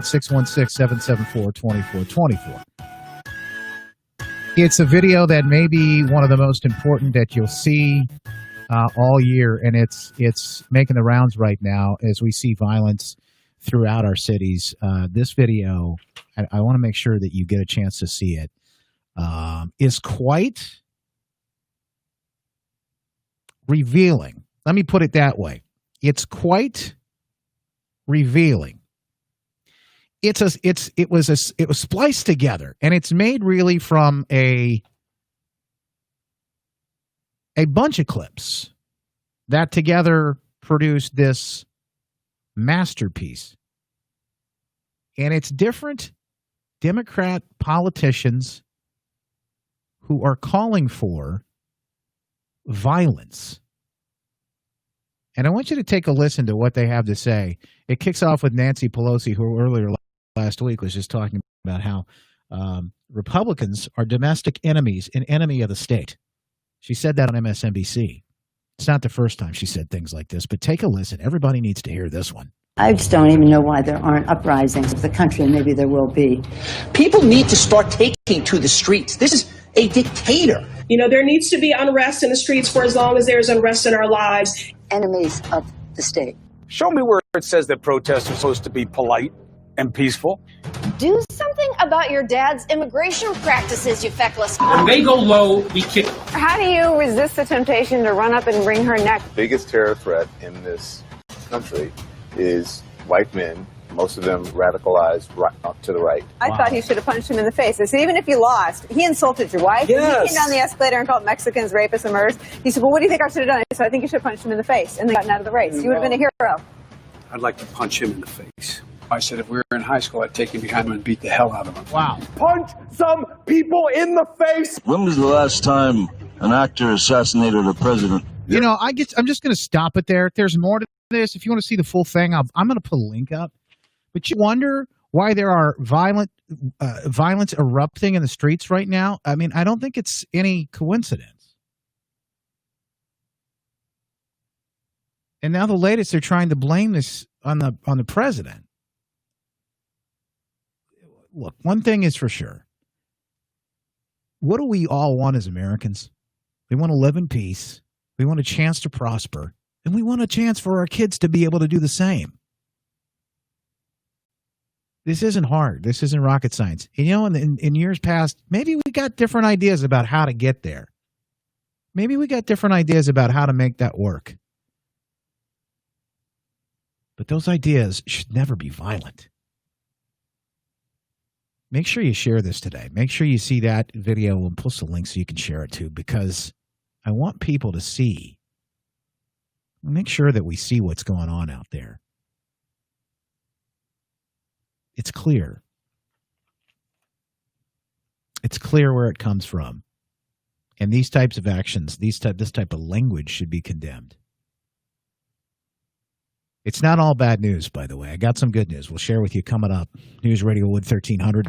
616-774-2424. It's a video that may be one of the most important that you'll see all year, and it's making the rounds right now as we see violence throughout our cities. This video, I want to make sure that you get a chance to see it, is quite revealing. Let me put it that way. It's quite revealing. It was spliced together, and it's made really from a bunch of clips that together produced this masterpiece. And it's different Democrat politicians who are calling for violence. And I want you to take a listen to what they have to say. It kicks off with Nancy Pelosi, who earlier last week was just talking about how Republicans are domestic enemies, an enemy of the state. She said that on MSNBC. It's not the first time she said things like this, but take a listen. Everybody needs to hear this one. I just don't even know why there aren't uprisings of the country, and maybe there will be. People need to start taking to the streets. This is a dictator. You know, there needs to be unrest in the streets for as long as there's unrest in our lives. Enemies of the state. Show me where it says that protests are supposed to be polite and peaceful. Do something about your dad's immigration practices, you feckless. When they go low, we kick. How do you resist the temptation to run up and wring her neck? The biggest terror threat in this country is white men, most of them radicalized right to the right. I thought he should have punched him in the face. I said, even if you lost, he insulted your wife. Yes. He came down the escalator and called Mexicans rapists and murderers. He said, well, what do you think I should have done? I said, I think you should have punched him in the face and then gotten out of the race. You would have been a hero. I'd like to punch him in the face. I said if we were in high school, I'd take him behind him and beat the hell out of him. Wow. Punch some people in the face. When was the last time an actor assassinated a president? You know, I'm just going to stop it there. There's more to this. If you want to see the full thing, I'm going to put a link up. But you wonder why there are violence erupting in the streets right now? I mean, I don't think it's any coincidence. And now the latest, they're trying to blame this on the president. Look, one thing is for sure. What do we all want as Americans? We want to live in peace. We want a chance to prosper. And we want a chance for our kids to be able to do the same. This isn't hard. This isn't rocket science. And, you know, in years past, maybe we got different ideas about how to get there. Maybe we got different ideas about how to make that work. But those ideas should never be violent. Make sure you share this today. Make sure you see that video and post a link so you can share it too, because I want people to see. Make sure that we see what's going on out there. It's clear. It's clear where it comes from. And these types of actions, this type of language should be condemned. It's not all bad news, by the way. I got some good news we'll share with you coming up. News Radio Wood 1300.